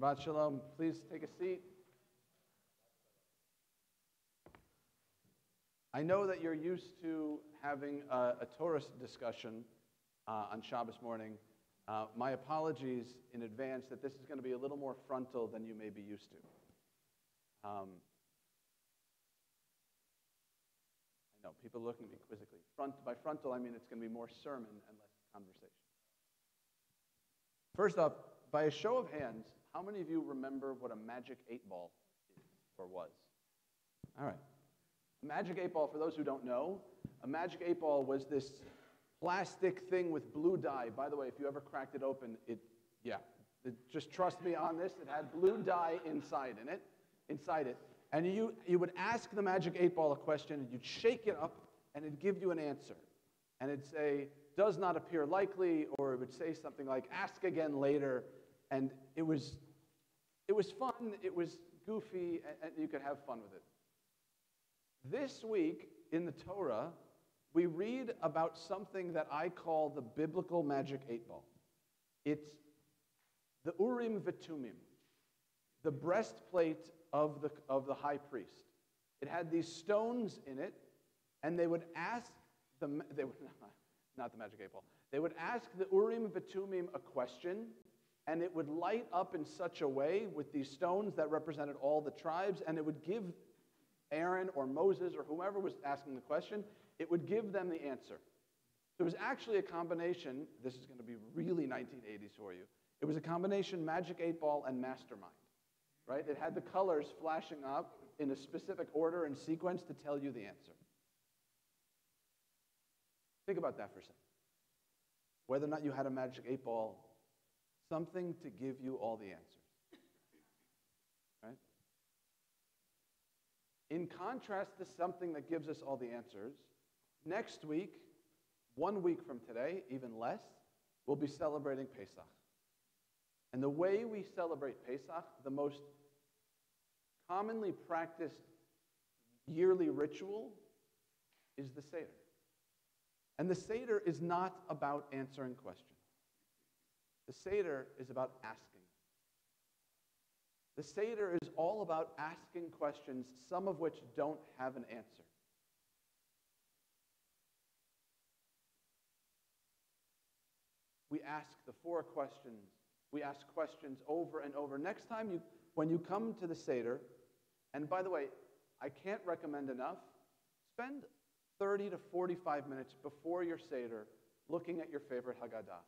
Shabbat Shalom. Please take a seat. I know that you're used to having a Torah discussion on Shabbos morning. My apologies in advance that this is going to be a little more frontal than you may be used to. I know, people looking at me quizzically. By frontal, I mean it's going to be more sermon and less conversation. First off, by a show of hands, how many of you remember what a magic 8-ball is or was? All right. A magic 8-ball, for those who don't know, a magic 8-ball was this plastic thing with blue dye. By the way, if you ever cracked it open, just trust me on this, it had blue dye inside it. And you would ask the magic 8-ball a question, and you'd shake it up, and it'd give you an answer. And it'd say, does not appear likely, or it would say something like, ask again later. And it was fun, it was goofy, and you could have fun with it. This week in the Torah, we read about something that I call the biblical magic 8-ball. It's the Urim V'Tumim, the breastplate of the high priest. It had these stones in it, and they would ask not the magic 8-ball. They would ask the Urim V'Tumim a question, and it would light up in such a way with these stones that represented all the tribes, and it would give Aaron or Moses or whoever was asking the question, it would give them the answer. So it was actually a combination, this is going to be really 1980s for you, it was a combination magic 8-ball and mastermind, right? It had the colors flashing up in a specific order and sequence to tell you the answer. Think about that for a second. Whether or not you had a magic 8-ball, something to give you all the answers, right? In contrast to something that gives us all the answers, next week, 1 week from today, even less, we'll be celebrating Pesach. And the way we celebrate Pesach, the most commonly practiced yearly ritual is the Seder. And the Seder is not about answering questions. The Seder is about asking. The Seder is all about asking questions, some of which don't have an answer. We ask the 4 questions. We ask questions over and over. Next time, when you come to the Seder, and by the way, I can't recommend enough, spend 30 to 45 minutes before your Seder looking at your favorite Haggadah.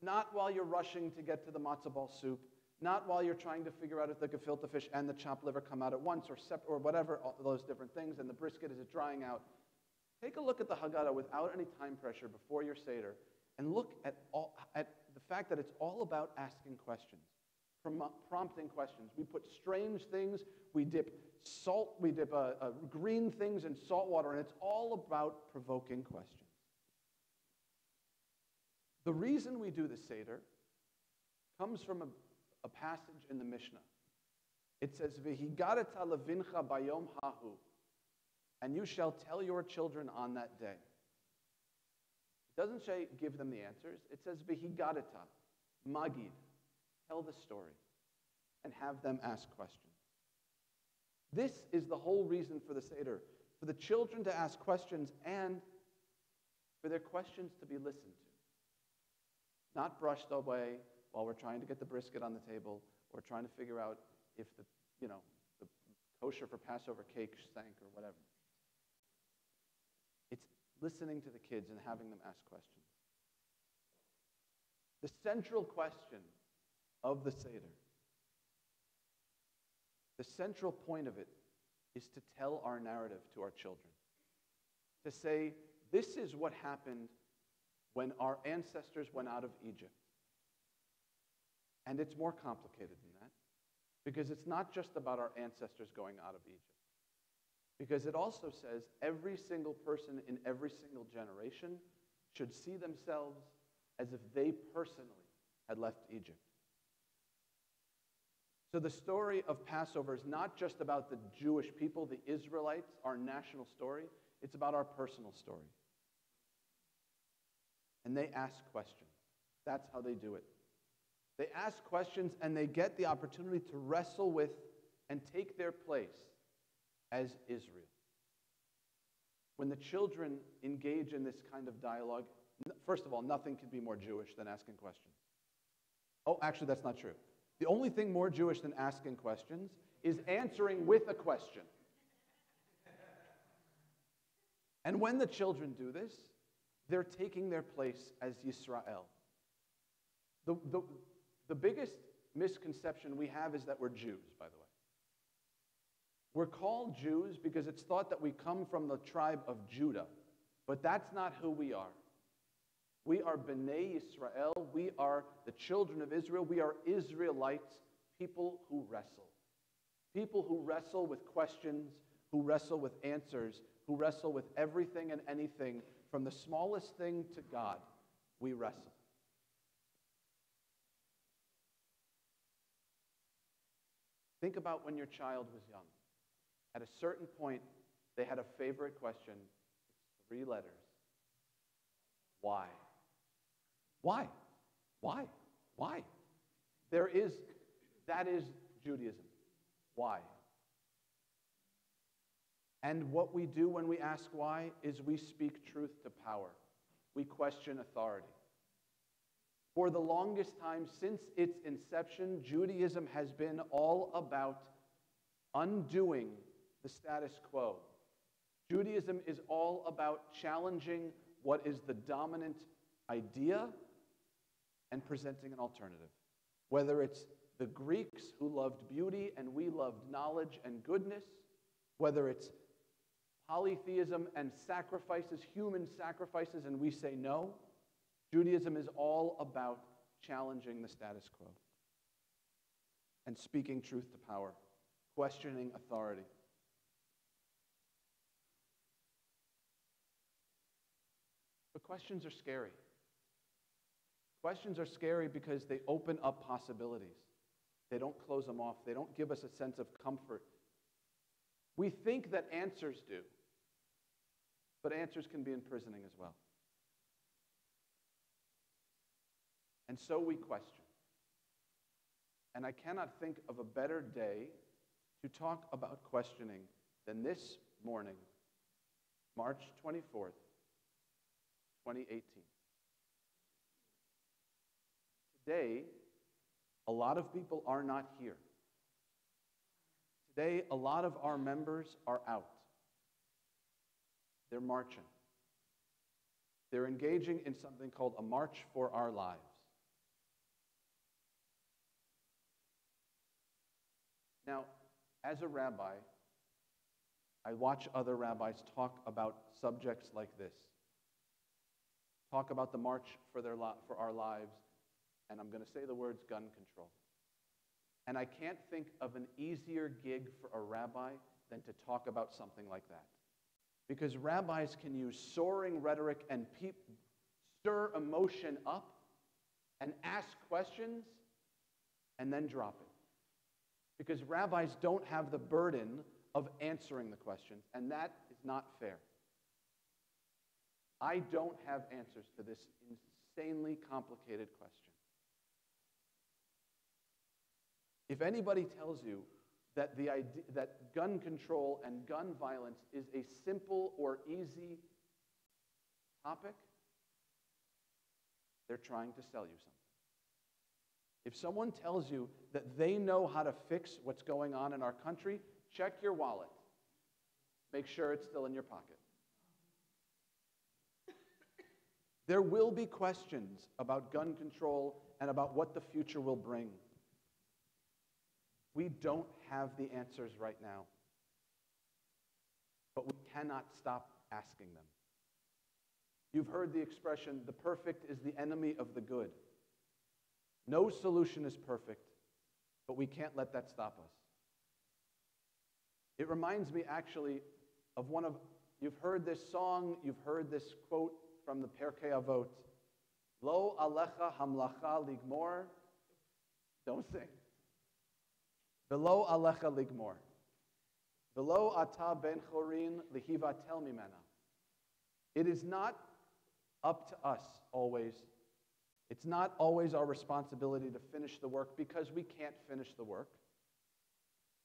Not while you're rushing to get to the matzo ball soup, not while you're trying to figure out if the gefilte fish and the chopped liver come out at once or whatever, all those different things, and the brisket, is it drying out? Take a look at the Haggadah without any time pressure before your Seder, and look at the fact that it's all about asking questions, prompting questions. We put strange things, we dip green things in salt water, and it's all about provoking questions. The reason we do the Seder comes from a passage in the Mishnah. It says, "V'higadeta levincha bayom hahu," and you shall tell your children on that day. It doesn't say give them the answers. It says, "V'higadeta," magid, tell the story, and have them ask questions. This is the whole reason for the Seder, for the children to ask questions and for their questions to be listened to. Not brushed away while we're trying to get the brisket on the table or trying to figure out if the kosher for Passover cake sank or whatever. It's listening to the kids and having them ask questions. The central question of the Seder, the central point of it is to tell our narrative to our children. To say, this is what happened when our ancestors went out of Egypt. And it's more complicated than that, because it's not just about our ancestors going out of Egypt. Because it also says every single person in every single generation should see themselves as if they personally had left Egypt. So the story of Passover is not just about the Jewish people, the Israelites, our national story. It's about our personal story. And they ask questions. That's how they do it. They ask questions and they get the opportunity to wrestle with and take their place as Israel. When the children engage in this kind of dialogue, first of all, nothing can be more Jewish than asking questions. Oh, actually, that's not true. The only thing more Jewish than asking questions is answering with a question. And when the children do this, they're taking their place as Yisrael. The biggest misconception we have is that we're Jews, by the way. We're called Jews because it's thought that we come from the tribe of Judah, but that's not who we are. We are B'nai Yisrael. We are the children of Israel. We are Israelites, people who wrestle. People who wrestle with questions, who wrestle with answers, who wrestle with everything and anything, from the smallest thing to God. We wrestle. Think about when your child was young. At a certain point, they had a favorite question. It's 3 letters. Why? Why? Why? Why? That is Judaism. Why? And what we do when we ask why is we speak truth to power. We question authority. For the longest time, since its inception, Judaism has been all about undoing the status quo. Judaism is all about challenging what is the dominant idea and presenting an alternative. Whether it's the Greeks who loved beauty and we loved knowledge and goodness, whether it's polytheism and sacrifices, human sacrifices, and we say no, Judaism is all about challenging the status quo and speaking truth to power, questioning authority. But questions are scary. Questions are scary because they open up possibilities. They don't close them off. They don't give us a sense of comfort. We think that answers do, but answers can be imprisoning as well. And so we question. And I cannot think of a better day to talk about questioning than this morning, March 24th, 2018. Today, a lot of people are not here. Today, a lot of our members are out. They're marching. They're engaging in something called a March for Our Lives. Now, as a rabbi, I watch other rabbis talk about subjects like this. Talk about the march for our lives, and I'm going to say the words gun control. And I can't think of an easier gig for a rabbi than to talk about something like that. Because rabbis can use soaring rhetoric and stir emotion up and ask questions and then drop it. Because rabbis don't have the burden of answering the questions, and that is not fair. I don't have answers to this insanely complicated question. If anybody tells you that that gun control and gun violence is a simple or easy topic, they're trying to sell you something. If someone tells you that they know how to fix what's going on in our country, check your wallet. Make sure it's still in your pocket. There will be questions about gun control and about what the future will bring. We don't have the answers right now, but we cannot stop asking them. You've heard the expression, the perfect is the enemy of the good. No solution is perfect, but we can't let that stop us. It reminds me actually of you've heard this song, you've heard this quote from the Perkei Avot. Lo alecha hamlacha ligmor. Don't sing. Velo alecha ligmor. Velo ata ben chorin lihivatel mimena. It is not up to us always. It's not always our responsibility to finish the work because we can't finish the work,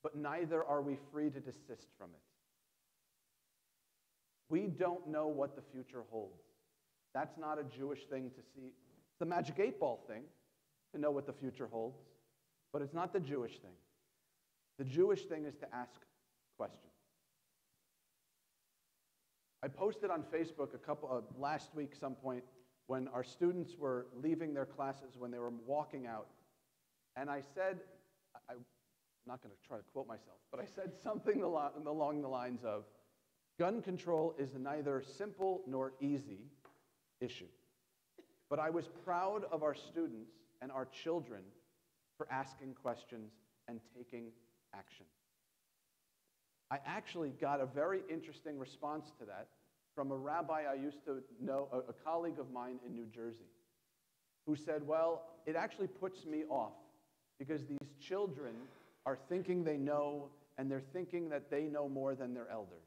but neither are we free to desist from it. We don't know what the future holds. That's not a Jewish thing to see. It's the magic 8-ball thing, to know what the future holds, but it's not the Jewish thing. The Jewish thing is to ask questions. I posted on Facebook last week some point when our students were leaving their classes, when they were walking out, and I said, I'm not going to try to quote myself, but I said something along the lines of, gun control is neither simple nor easy issue. But I was proud of our students and our children for asking questions and taking action. I actually got a very interesting response to that from a rabbi I used to know, a colleague of mine in New Jersey, who said, well, it actually puts me off because these children are thinking they know, and they're thinking that they know more than their elders.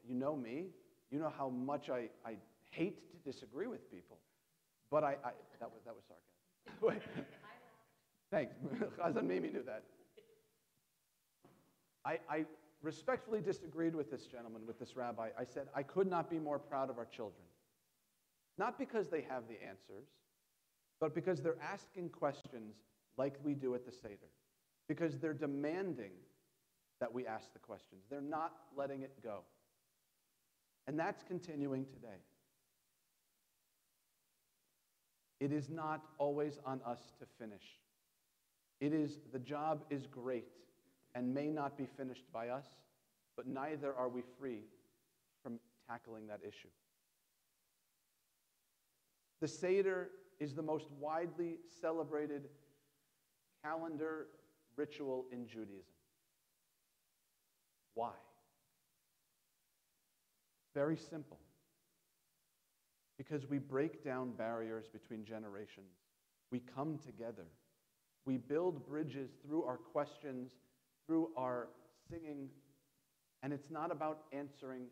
You know me. You know how much I hate to disagree with people. But that was sarcasm. Thanks. Chazan Mimi knew that. I respectfully disagreed with this gentleman, with this rabbi. I said, I could not be more proud of our children. Not because they have the answers, but because they're asking questions like we do at the Seder. Because they're demanding that we ask the questions. They're not letting it go. And that's continuing today. It is not always on us to finish. The job is great and may not be finished by us, but neither are we free from tackling that issue. The Seder is the most widely celebrated calendar ritual in Judaism. Why? Very simple. Because we break down barriers between generations. We come together. We build bridges through our questions, through our singing, and it's not about answering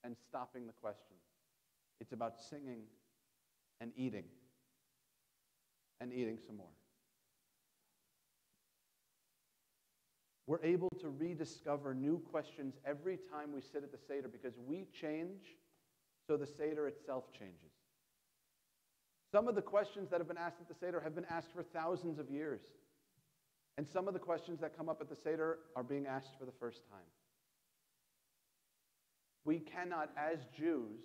and stopping the question. It's about singing and eating some more. We're able to rediscover new questions every time we sit at the Seder because we change, so the Seder itself changes. Some of the questions that have been asked at the Seder have been asked for thousands of years. And some of the questions that come up at the Seder are being asked for the first time. We cannot, as Jews,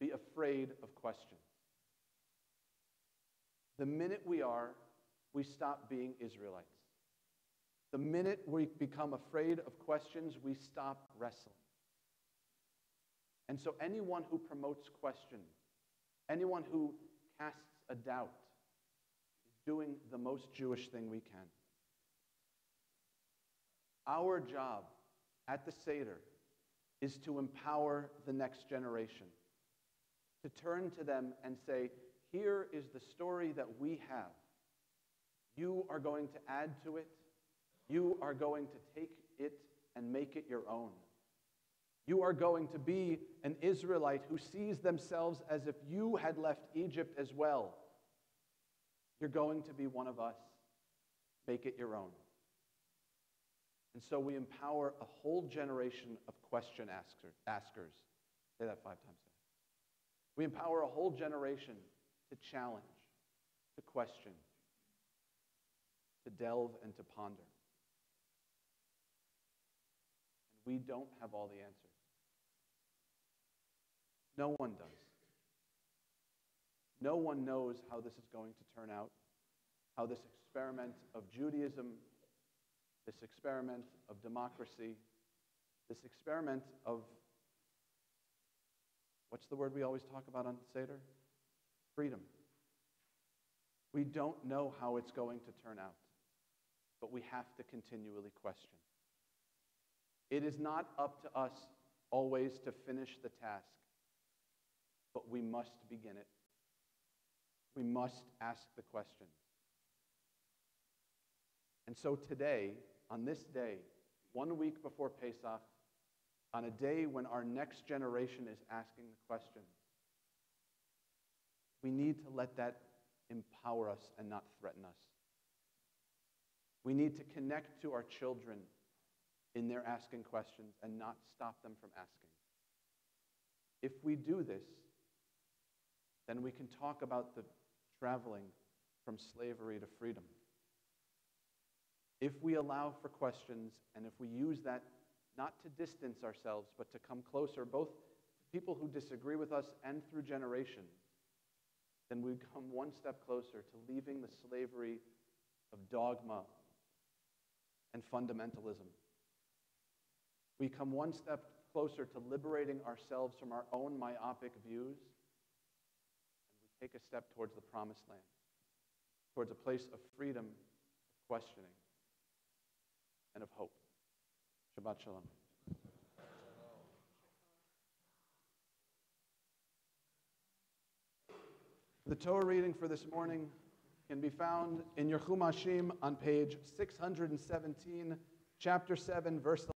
be afraid of questions. The minute we are, we stop being Israelites. The minute we become afraid of questions, we stop wrestling. And so anyone who promotes question, anyone who casts a doubt, is doing the most Jewish thing we can. Our job at the Seder is to empower the next generation, to turn to them and say, here is the story that we have. You are going to add to it. You are going to take it and make it your own. You are going to be an Israelite who sees themselves as if you had left Egypt as well. You're going to be one of us. Make it your own. And so we empower a whole generation of question askers. Say that 5 times fast. We empower a whole generation to challenge, to question, to delve, and to ponder. And we don't have all the answers. No one does. No one knows how this is going to turn out, how this experiment of Judaism, this experiment of democracy, this experiment of, what's the word we always talk about on Seder? Freedom. We don't know how it's going to turn out, but we have to continually question. It is not up to us always to finish the task, but we must begin it. We must ask the questions. And so today, on this day, 1 week before Pesach, on a day when our next generation is asking the questions, we need to let that empower us and not threaten us. We need to connect to our children in their asking questions and not stop them from asking. If we do this, then we can talk about the traveling from slavery to freedom. If we allow for questions and if we use that not to distance ourselves but to come closer, both to people who disagree with us and through generations, then we come one step closer to leaving the slavery of dogma and fundamentalism. We come one step closer to liberating ourselves from our own myopic views, and we take a step towards the promised land, towards a place of freedom, of questioning, and of hope. Shabbat Shalom. The Torah reading for this morning can be found in your Chumashim on page 617, chapter 7, verse